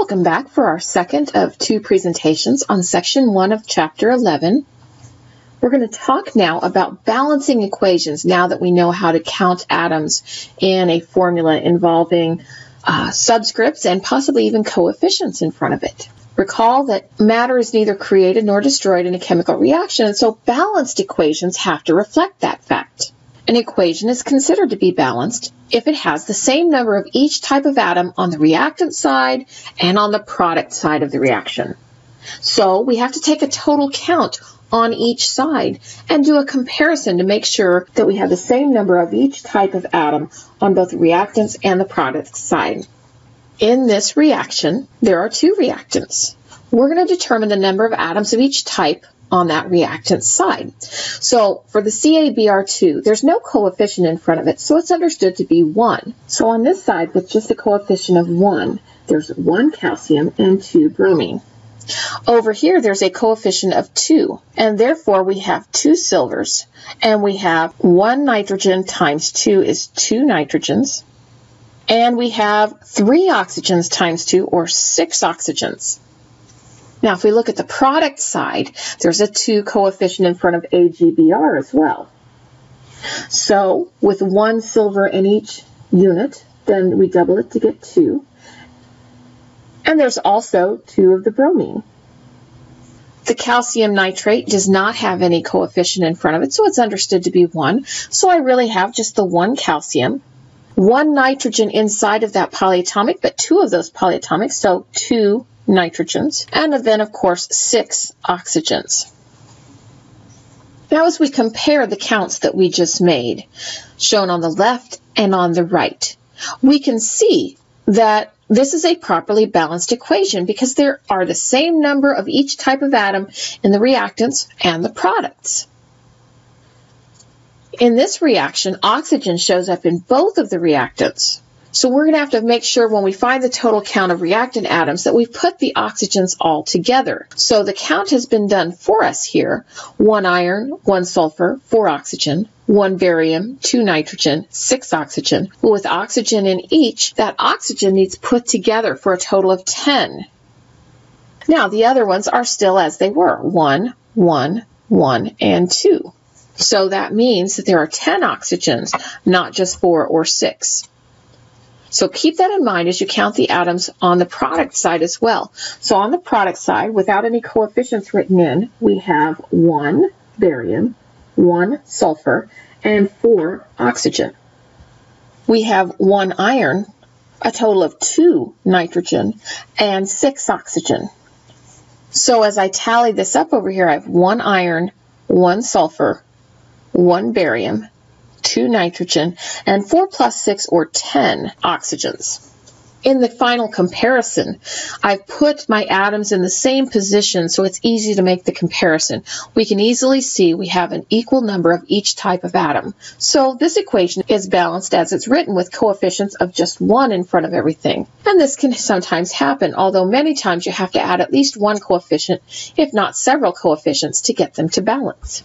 Welcome back for our second of two presentations on section 1 of chapter 11. We're going to talk now about balancing equations now that we know how to count atoms in a formula involving subscripts and possibly even coefficients in front of it. Recall that matter is neither created nor destroyed in a chemical reaction, and so balanced equations have to reflect that fact. An equation is considered to be balanced if it has the same number of each type of atom on the reactant side and on the product side of the reaction. So we have to take a total count on each side and do a comparison to make sure that we have the same number of each type of atom on both the reactants and the product side. In this reaction, there are two reactants. We're going to determine the number of atoms of each type on that reactant side. So for the CaBr2, there's no coefficient in front of it, so it's understood to be 1. So on this side, with just a coefficient of 1, there's 1 calcium and 2 bromine. Over here, there's a coefficient of 2, and therefore we have 2 silvers, and we have 1 nitrogen times 2 is 2 nitrogens, and we have 3 oxygens times 2, or 6 oxygens. Now, if we look at the product side, there's a 2 coefficient in front of AgBr as well. So, with 1 silver in each unit, then we double it to get 2. And there's also 2 of the bromine. The calcium nitrate does not have any coefficient in front of it, so it's understood to be 1. So I really have just the 1 calcium, 1 nitrogen inside of that polyatomic, but 2 of those polyatomics, so 2 nitrogens, and then, of course, 6 oxygens. Now, as we compare the counts that we just made, shown on the left and on the right, we can see that this is a properly balanced equation because there are the same number of each type of atom in the reactants and the products. In this reaction, oxygen shows up in both of the reactants. So we're going to have to make sure when we find the total count of reactant atoms that we put the oxygens all together. So the count has been done for us here. 1 iron, 1 sulfur, 4 oxygen, 1 barium, 2 nitrogen, 6 oxygen. But with oxygen in each, that oxygen needs put together for a total of 10. Now the other ones are still as they were, 1, 1, 1, and 2. So that means that there are 10 oxygens, not just 4 or 6. So keep that in mind as you count the atoms on the product side as well. So on the product side, without any coefficients written in, we have 1 barium, 1 sulfur, and 4 oxygen. We have 1 iron, a total of 2 nitrogen, and 6 oxygen. So as I tally this up over here, I have 1 iron, 1 sulfur, 1 barium, 2 nitrogen, and 4 plus 6, or 10 oxygens. In the final comparison, I've put my atoms in the same position so it's easy to make the comparison. We can easily see we have an equal number of each type of atom. So this equation is balanced as it's written with coefficients of just 1 in front of everything. And this can sometimes happen, although many times you have to add at least 1 coefficient, if not several coefficients, to get them to balance.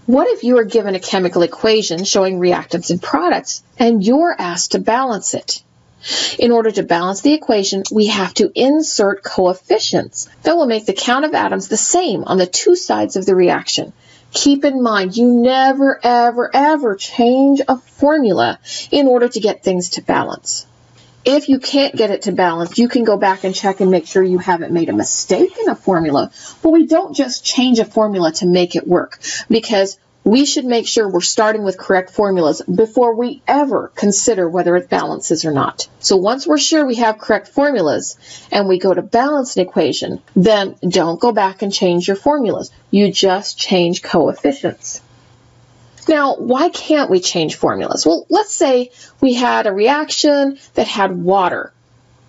What if you are given a chemical equation showing reactants and products, and you're asked to balance it? In order to balance the equation, we have to insert coefficients that will make the count of atoms the same on the 2 sides of the reaction. Keep in mind, you never, ever, ever change a formula in order to get things to balance. If you can't get it to balance, you can go back and check and make sure you haven't made a mistake in a formula. But we don't just change a formula to make it work, because we should make sure we're starting with correct formulas before we ever consider whether it balances or not. So once we're sure we have correct formulas and we go to balance an equation, then don't go back and change your formulas. You just change coefficients. Now, why can't we change formulas? Well, let's say we had a reaction that had water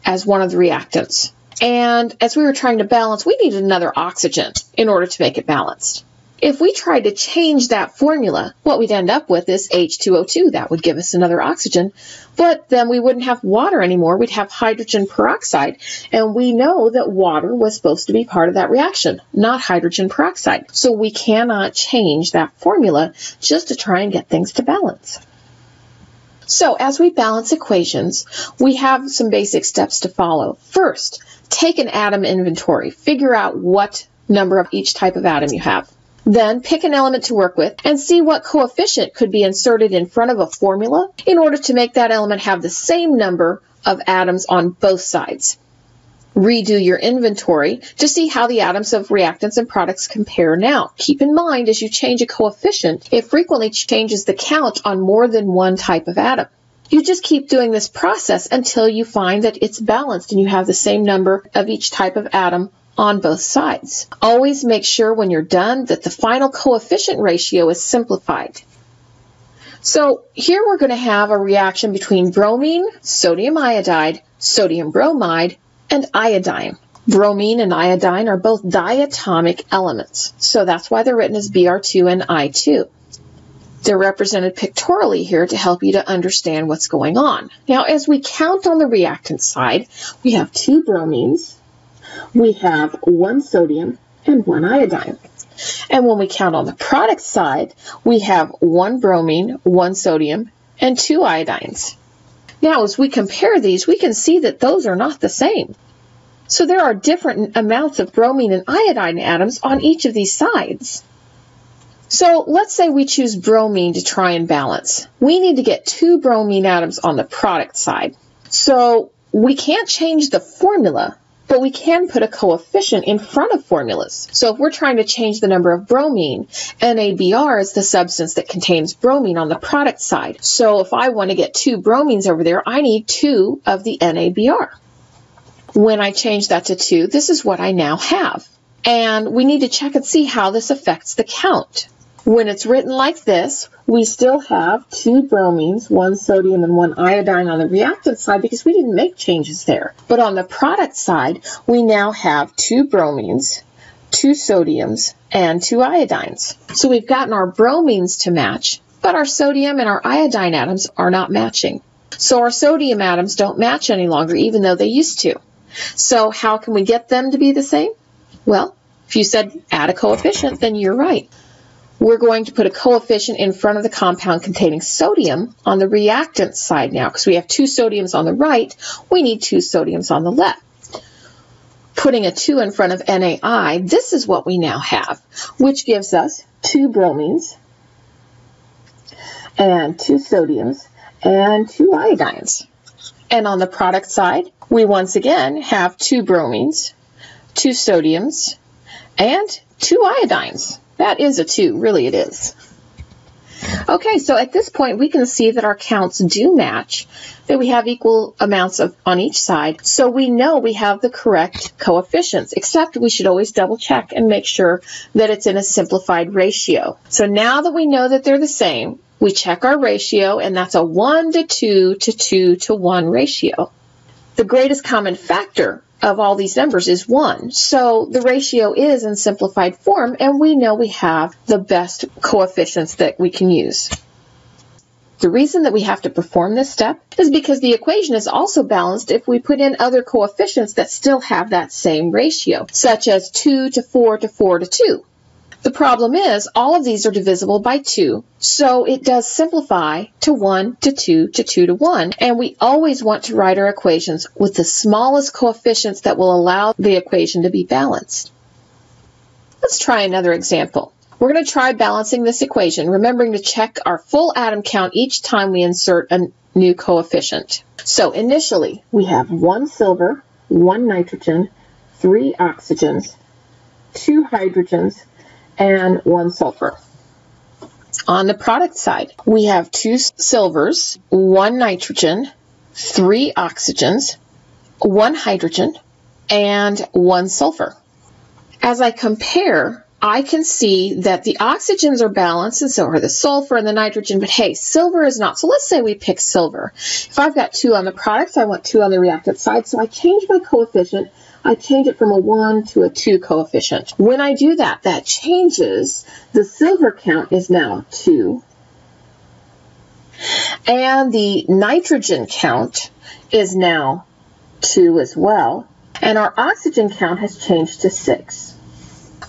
as one of the reactants. And as we were trying to balance, we needed another oxygen in order to make it balanced. If we tried to change that formula, what we'd end up with is H2O2. That would give us another oxygen, but then we wouldn't have water anymore. We'd have hydrogen peroxide, and we know that water was supposed to be part of that reaction, not hydrogen peroxide. So we cannot change that formula just to try and get things to balance. So as we balance equations, we have some basic steps to follow. First, take an atom inventory. Figure out what number of each type of atom you have. Then pick an element to work with and see what coefficient could be inserted in front of a formula in order to make that element have the same number of atoms on both sides. Redo your inventory to see how the atoms of reactants and products compare now. Keep in mind, as you change a coefficient, it frequently changes the count on more than one type of atom. You just keep doing this process until you find that it's balanced and you have the same number of each type of atom on both sides. Always make sure when you're done that the final coefficient ratio is simplified. So here we're going to have a reaction between bromine, sodium iodide, sodium bromide, and iodine. Bromine and iodine are both diatomic elements, so that's why they're written as Br2 and I2. They're represented pictorially here to help you to understand what's going on. Now, as we count on the reactant side, we have 2 bromines, we have 1 sodium, and 1 iodine. And when we count on the product side, we have 1 bromine, 1 sodium, and 2 iodines. Now, as we compare these, we can see that those are not the same. So there are different amounts of bromine and iodine atoms on each of these sides. So let's say we choose bromine to try and balance. We need to get 2 bromine atoms on the product side. So we can't change the formula, but we can put a coefficient in front of formulas. So if we're trying to change the number of bromine, NaBr is the substance that contains bromine on the product side. So if I want to get 2 bromines over there, I need 2 of the NaBr. When I change that to 2, this is what I now have. And we need to check and see how this affects the count. When it's written like this, we still have 2 bromines, 1 sodium, and 1 iodine on the reactant side because we didn't make changes there. But on the product side, we now have 2 bromines, 2 sodiums, and 2 iodines. So we've gotten our bromines to match, but our sodium and our iodine atoms are not matching. So our sodium atoms don't match any longer, even though they used to. So how can we get them to be the same? Well, if you said add a coefficient, then you're right. We're going to put a coefficient in front of the compound containing sodium on the reactant side now, because we have 2 sodiums on the right, we need 2 sodiums on the left. Putting a 2 in front of NaI, this is what we now have, which gives us 2 bromines and 2 sodiums and 2 iodines. And on the product side, we once again have 2 bromines, 2 sodiums, and 2 iodines. That is a 2, really it is. Okay, so at this point we can see that our counts do match, that we have equal amounts on each side, so we know we have the correct coefficients, except we should always double check and make sure that it's in a simplified ratio. So now that we know that they're the same, we check our ratio, and that's a 1 to 2 to 2 to 1 ratio. The greatest common factor of all these numbers is 1. So the ratio is in simplified form, and we know we have the best coefficients that we can use. The reason that we have to perform this step is because the equation is also balanced if we put in other coefficients that still have that same ratio, such as 2 to 4 to 4 to 2. The problem is all of these are divisible by 2, so it does simplify to 1 to 2 to 2 to 1, and we always want to write our equations with the smallest coefficients that will allow the equation to be balanced. Let's try another example. We're going to try balancing this equation, remembering to check our full atom count each time we insert a new coefficient. So initially, we have 1 silver, 1 nitrogen, 3 oxygens, 2 hydrogens, and 1 sulfur. On the product side, we have 2 silvers, 1 nitrogen, 3 oxygens, 1 hydrogen, and 1 sulfur. As I compare, I can see that the oxygens are balanced, and so are the sulfur and the nitrogen, but hey, silver is not. So let's say we pick silver. If I've got 2 on the product, I want 2 on the reactant side, so I change my coefficient. I change it from a 1 to a 2 coefficient. When I do that, that changes. The silver count is now 2. And the nitrogen count is now 2 as well. And our oxygen count has changed to 6.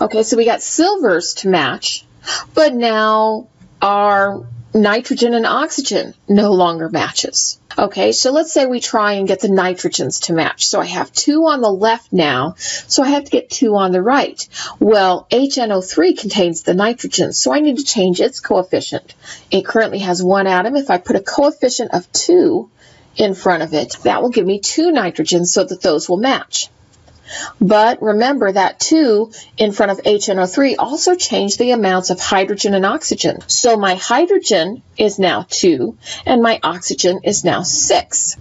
Okay, so we got silvers to match, but now our nitrogen and oxygen no longer matches. Okay, so let's say we try and get the nitrogens to match. So I have 2 on the left now, so I have to get 2 on the right. Well, HNO3 contains the nitrogen, so I need to change its coefficient. It currently has 1 atom. If I put a coefficient of 2 in front of it, that will give me 2 nitrogens so that those will match. But remember that 2 in front of HNO3 also changed the amounts of hydrogen and oxygen. So my hydrogen is now 2 and my oxygen is now 6.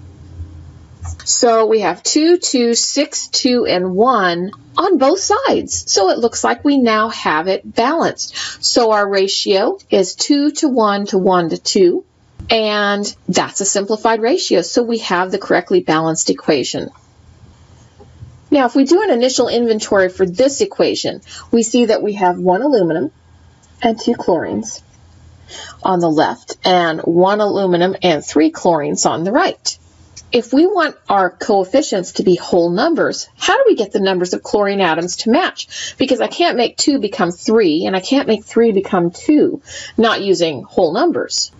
So we have 2, 2, 6, 2, and 1 on both sides. So it looks like we now have it balanced. So our ratio is 2 to 1 to 1 to 2. And that's a simplified ratio. So we have the correctly balanced equation. Now, if we do an initial inventory for this equation, we see that we have 1 aluminum and 2 chlorines on the left and 1 aluminum and 3 chlorines on the right. If we want our coefficients to be whole numbers, how do we get the numbers of chlorine atoms to match? Because I can't make 2 become 3, and I can't make 3 become 2, not using whole numbers.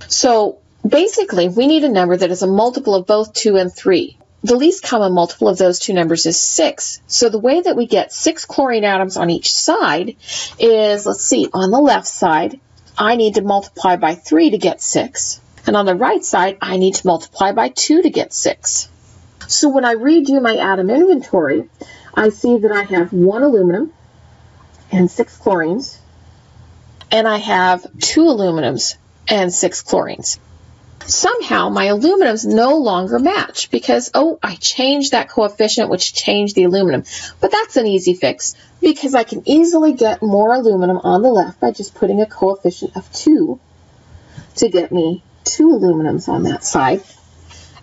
So basically, we need a number that is a multiple of both 2 and 3. The least common multiple of those two numbers is 6. So the way that we get 6 chlorine atoms on each side is, let's see, on the left side, I need to multiply by 3 to get 6. And on the right side, I need to multiply by 2 to get 6. So when I redo my atom inventory, I see that I have 1 aluminum and 6 chlorines, and I have 2 aluminums and 6 chlorines. Somehow my aluminums no longer match because, I changed that coefficient, which changed the aluminum. But that's an easy fix because I can easily get more aluminum on the left by just putting a coefficient of 2 to get me 2 aluminums on that side.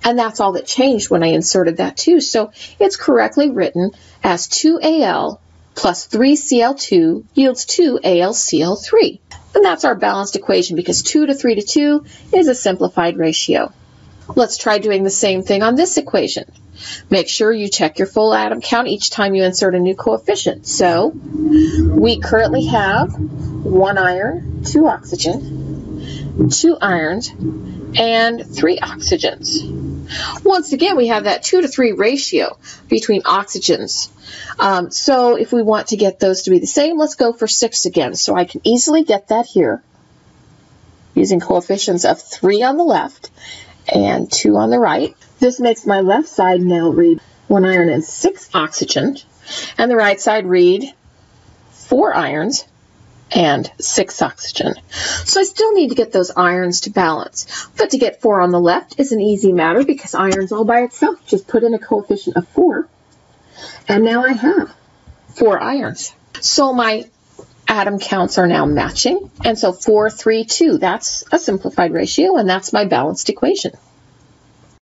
And that's all that changed when I inserted that 2. So it's correctly written as 2Al plus 3Cl2 yields 2AlCl3. And that's our balanced equation because 2 to 3 to 2 is a simplified ratio. Let's try doing the same thing on this equation. Make sure you check your full atom count each time you insert a new coefficient. So we currently have 1 iron, 2 oxygen, 2 irons, and 3 oxygens. Once again, we have that 2 to 3 ratio between oxygens. So if we want to get those to be the same, let's go for 6 again. So I can easily get that here using coefficients of 3 on the left and 2 on the right. This makes my left side now read 1 iron and 6 oxygen, and the right side read 4 irons and 6 oxygen. So I still need to get those irons to balance. But to get 4 on the left is an easy matter because iron's all by itself. Just put in a coefficient of 4. And now I have 4 irons. So my atom counts are now matching. And so 4, 3, 2, that's a simplified ratio, and that's my balanced equation.